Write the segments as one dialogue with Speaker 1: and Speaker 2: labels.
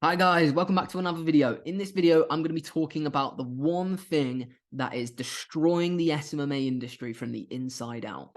Speaker 1: Hi guys, welcome back to another video. In this video, I'm going to be talking about the one thing that is destroying the SMMA industry from the inside out.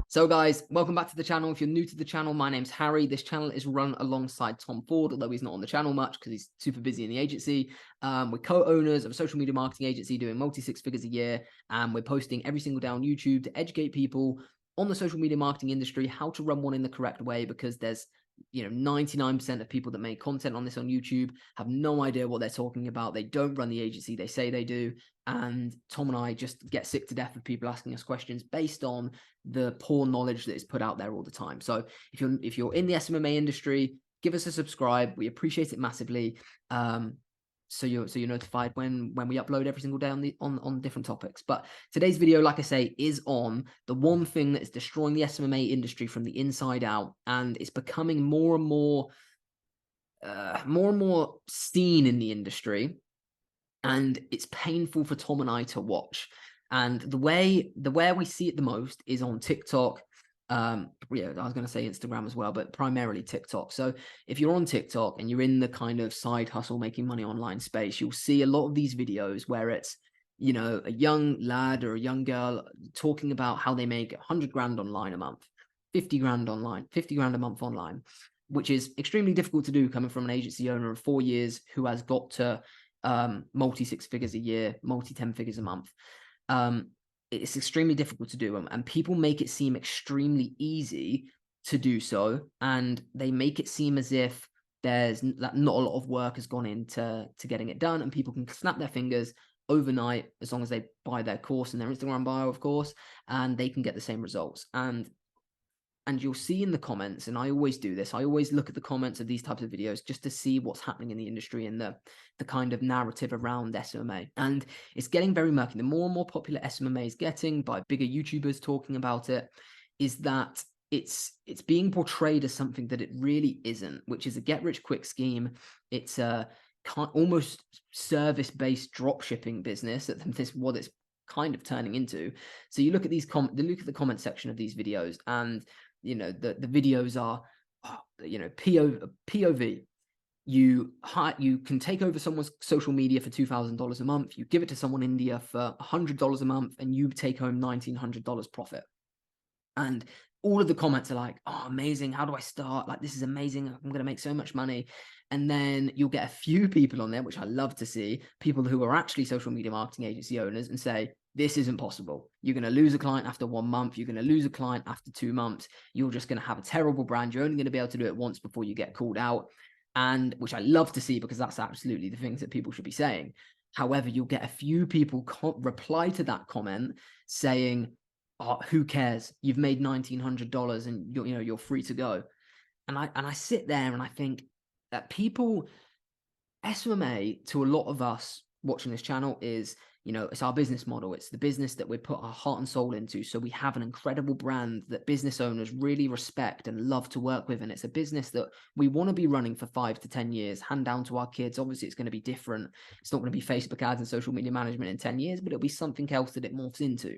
Speaker 1: So guys, welcome back to the channel. If you're new to the channel, my name's Harry. This channel is run alongside Tom Ford, although he's not on the channel much because he's super busy in the agency. We're co-owners of a social media marketing agency doing multi-six figures a year, and we're posting every single day on YouTube to educate people on the social media marketing industry, how to run one in the correct way, because there's 99% of people that make content on this on YouTube have no idea what they're talking about. They don't run the agency they say they do. And Tom and I just get sick to death of people asking us questions based on the poor knowledge that is put out there all the time. So if you're in the SMMA industry, give us a subscribe. We appreciate it massively. So you're notified when we upload every single day on different topics. But today's video, like I say, is on the one thing that is destroying the SMMA industry from the inside out, and it's becoming more and more seen in the industry, and it's painful for Tom and I to watch. And the way we see it the most is on TikTok. I was going to say Instagram as well, but primarily TikTok. So if you're on TikTok and you're in the kind of side hustle, making money online space, you'll see a lot of these videos where it's, a young lad or a young girl talking about how they make 100 grand online a month, 50 grand online, 50 grand a month online, which is extremely difficult to do coming from an agency owner of 4 years who has got to multi 6 figures a year, multi 10 figures a month. It's extremely difficult to do, and people make it seem extremely easy to do so, and they make it seem as if there's not a lot of work has gone into getting it done, and people can snap their fingers overnight as long as they buy their course in their Instagram bio, of course, and they can get the same results. And you'll see in the comments, and I always do this, I always look at the comments of these types of videos just to see what's happening in the industry and the kind of narrative around SMMA. And it's getting very murky. The more and more popular SMMA is getting by bigger YouTubers talking about it, is that it's being portrayed as something that it really isn't, which is a get-rich-quick scheme. It's a almost service-based dropshipping business. That's what it's kind of turning into. So you look at these look at the comment section of these videos, and the videos are POV. You can take over someone's social media for $2,000 a month. You give it to someone in India for $100 a month, and you take home $1,900 profit. And all of the comments are like, "Oh, amazing! How do I start? Like, this is amazing! I'm going to make so much money." And then you'll get a few people on there, which I love to see, people who are actually social media marketing agency owners, and say, "This isn't possible. You're going to lose a client after 1 month. You're going to lose a client after 2 months. You're just going to have a terrible brand. You're only going to be able to do it once before you get called out." And which I love to see, because that's absolutely the things that people should be saying. However, you'll get a few people reply to that comment saying, "Oh, who cares? You've made $1,900 and you're free to go." And I sit there and I think that people, SMMA, to a lot of us watching this channel, is, it's our business model. It's the business that we put our heart and soul into. So we have an incredible brand that business owners really respect and love to work with. And it's a business that we want to be running for 5 to 10 years, hand down to our kids. Obviously, it's going to be different. It's not going to be Facebook ads and social media management in 10 years, but it'll be something else that it morphs into.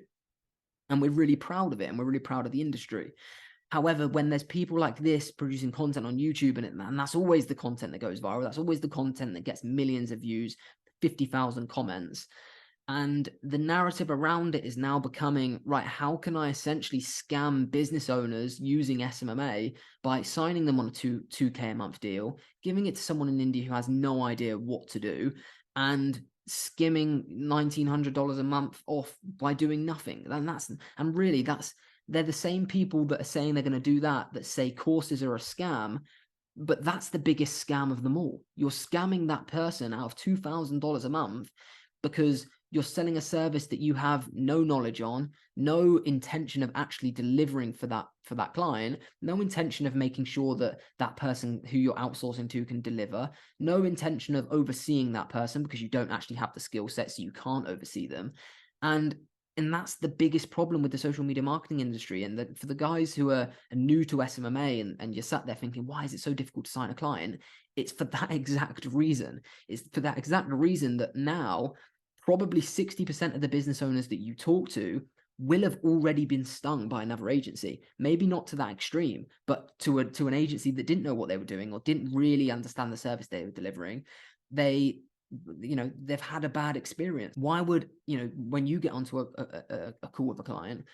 Speaker 1: And we're really proud of it, and we're really proud of the industry. However, when there's people like this producing content on YouTube, and that's always the content that goes viral, that's always the content that gets millions of views, 50,000 comments, and the narrative around it is now becoming, right, how can I essentially scam business owners using SMMA by signing them on a 2K a month deal, giving it to someone in India who has no idea what to do, and skimming $1,900 a month off by doing nothing. And really they're the same people that are saying they're going to do that say courses are a scam, but that's the biggest scam of them all. You're scamming that person out of $2,000 a month because you're selling a service that you have no knowledge on, no intention of actually delivering for that client, no intention of making sure that that person who you're outsourcing to can deliver, no intention of overseeing that person because you don't actually have the skill set, so you can't oversee them. And that's the biggest problem with the social media marketing industry. And for the guys who are new to SMMA and you're sat there thinking, why is it so difficult to sign a client? It's for that exact reason. It's for that exact reason that now probably 60% of the business owners that you talk to will have already been stung by another agency. Maybe not to that extreme, but to an agency that didn't know what they were doing or didn't really understand the service they were delivering. They, they've had a bad experience. Why would, when you get onto a call with a client,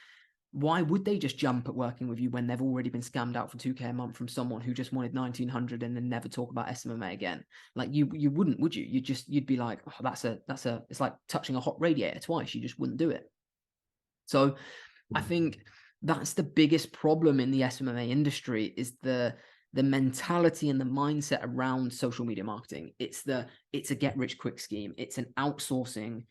Speaker 1: why would they just jump at working with you when they've already been scammed out for 2K a month from someone who just wanted 1900 and then never talk about SMMA again? Like you wouldn't, would you? You'd be like, oh, it's like touching a hot radiator twice. You just wouldn't do it. So I think that's the biggest problem in the SMMA industry, is the mentality and the mindset around social media marketing. It's a get rich quick scheme. It's an outsourcing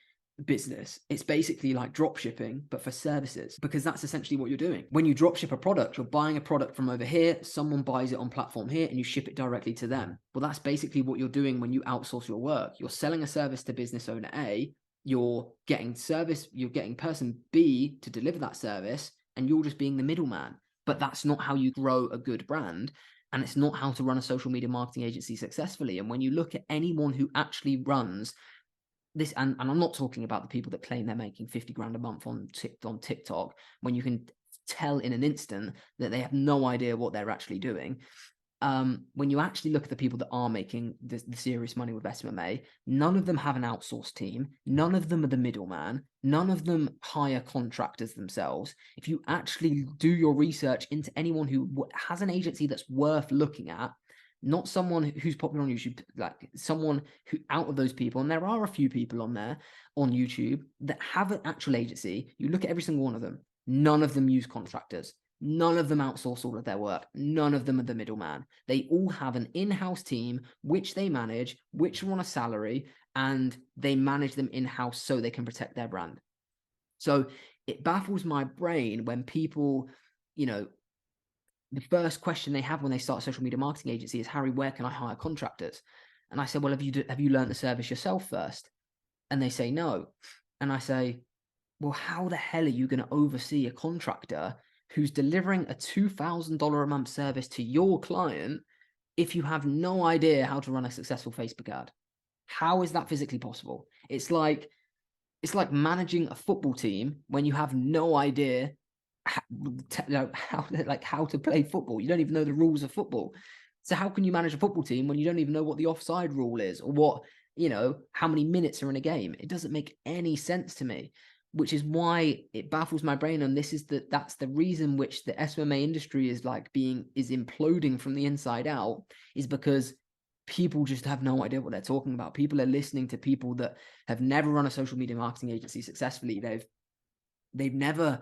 Speaker 1: business. It's basically like drop shipping, but for services, because that's essentially what you're doing. When you drop ship a product, you're buying a product from over here, someone buys it on platform here, and you ship it directly to them. Well, that's basically what you're doing when you outsource your work. You're selling a service to business owner A, you're getting person B to deliver that service, and you're just being the middleman. But that's not how you grow a good brand, and it's not how to run a social media marketing agency successfully. And when you look at anyone who actually runs this, and I'm not talking about the people that claim they're making 50 grand a month on TikTok, when you can tell in an instant that they have no idea what they're actually doing. When you actually look at the people that are making the serious money with SMMA, none of them have an outsourced team. None of them are the middleman. None of them hire contractors themselves. If you actually do your research into anyone who has an agency that's worth looking at, not someone who's popular on YouTube, like someone who, out of those people, and there are a few people on there on YouTube that have an actual agency, you look at every single one of them, none of them use contractors. None of them outsource all of their work. None of them are the middleman. They all have an in-house team, which they manage, which are on a salary, and they manage them in-house so they can protect their brand. So it baffles my brain when people, the first question they have when they start a social media marketing agency is, Harry, where can I hire contractors? And I said, well, have you learned the service yourself first? And they say no. And I say, well, how the hell are you going to oversee a contractor who's delivering a $2,000 a month service to your client if you have no idea how to run a successful Facebook ad? How is that physically possible? It's like managing a football team when you have no idea how to play football. You don't even know the rules of football. So how can you manage a football team when you don't even know what the offside rule is, or what, how many minutes are in a game? It doesn't make any sense to me, which is why it baffles my brain. And that's the reason which the SMMA industry is imploding from the inside out, is because people just have no idea what they're talking about. People are listening to people that have never run a social media marketing agency successfully. They've never,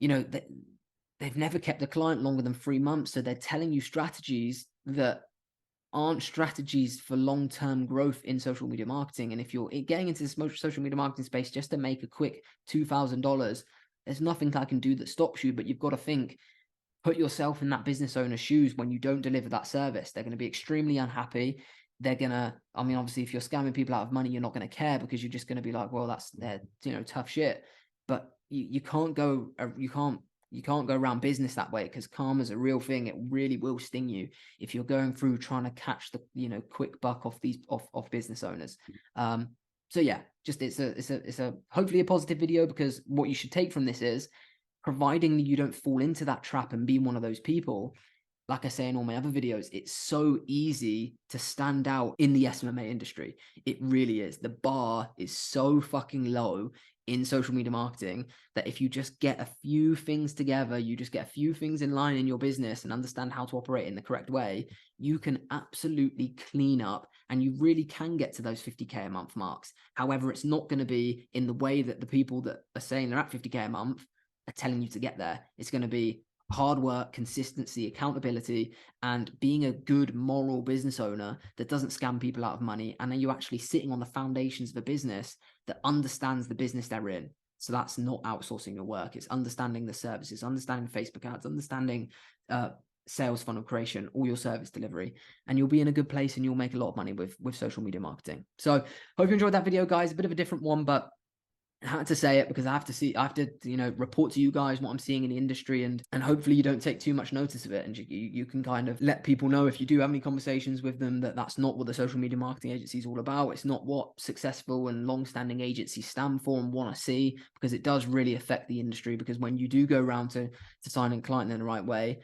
Speaker 1: they've never kept a client longer than 3 months. So they're telling you strategies that aren't strategies for long-term growth in social media marketing. And if you're getting into this social media marketing space just to make a quick $2,000, there's nothing I can do that stops you. But you've got to put yourself in that business owner's shoes when you don't deliver that service. They're going to be extremely unhappy. They're going to, obviously, if you're scamming people out of money, you're not going to care, because you're just going to be like, well, that's their, tough shit. But you can't go around business that way, because karma's a real thing. It really will sting you if you're going through trying to catch the quick buck off these business owners. So yeah, just it's a hopefully a positive video, because what you should take from this is, providing that you don't fall into that trap and be one of those people, like I say in all my other videos, it's so easy to stand out in the SMMA industry. It really is. The bar is so fucking low in social media marketing that if you just get a few things together, you just get a few things in line in your business and understand how to operate in the correct way, you can absolutely clean up, and you really can get to those 50K a month marks. However, it's not going to be in the way that the people that are saying they're at 50K a month are telling you to get there. It's going to be hard work, consistency, accountability, and being a good moral business owner that doesn't scam people out of money. And then you're actually sitting on the foundations of a business that understands the business they're in. So that's not outsourcing your work. It's understanding the services, understanding Facebook ads, understanding sales funnel creation, all your service delivery, and you'll be in a good place and you'll make a lot of money with social media marketing. So hope you enjoyed that video, guys. A bit of a different one, but I had to say it because I have to, you know, report to you guys what I'm seeing in the industry, and hopefully you don't take too much notice of it, and you can kind of let people know, if you do have any conversations with them, that that's not what the social media marketing agency is all about. It's not what successful and long-standing agencies stand for and want to see, because it does really affect the industry. Because when you do go around to signing a client in the right way,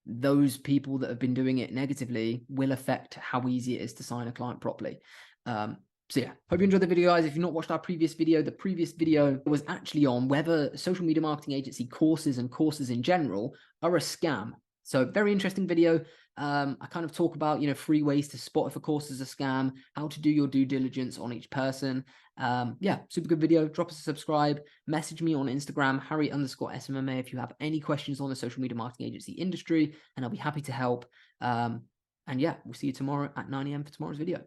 Speaker 1: those people that have been doing it negatively will affect how easy it is to sign a client properly. So yeah, hope you enjoyed the video, guys. If you've not watched our previous video, the previous video was actually on whether social media marketing agency courses and courses in general are a scam. So very interesting video. I kind of talk about, you know, 3 ways to spot if a course is a scam, how to do your due diligence on each person. Yeah, super good video. Drop us a subscribe. Message me on Instagram, Harry_SMMA, if you have any questions on the social media marketing agency industry, and I'll be happy to help. And yeah, we'll see you tomorrow at 9 AM for tomorrow's video.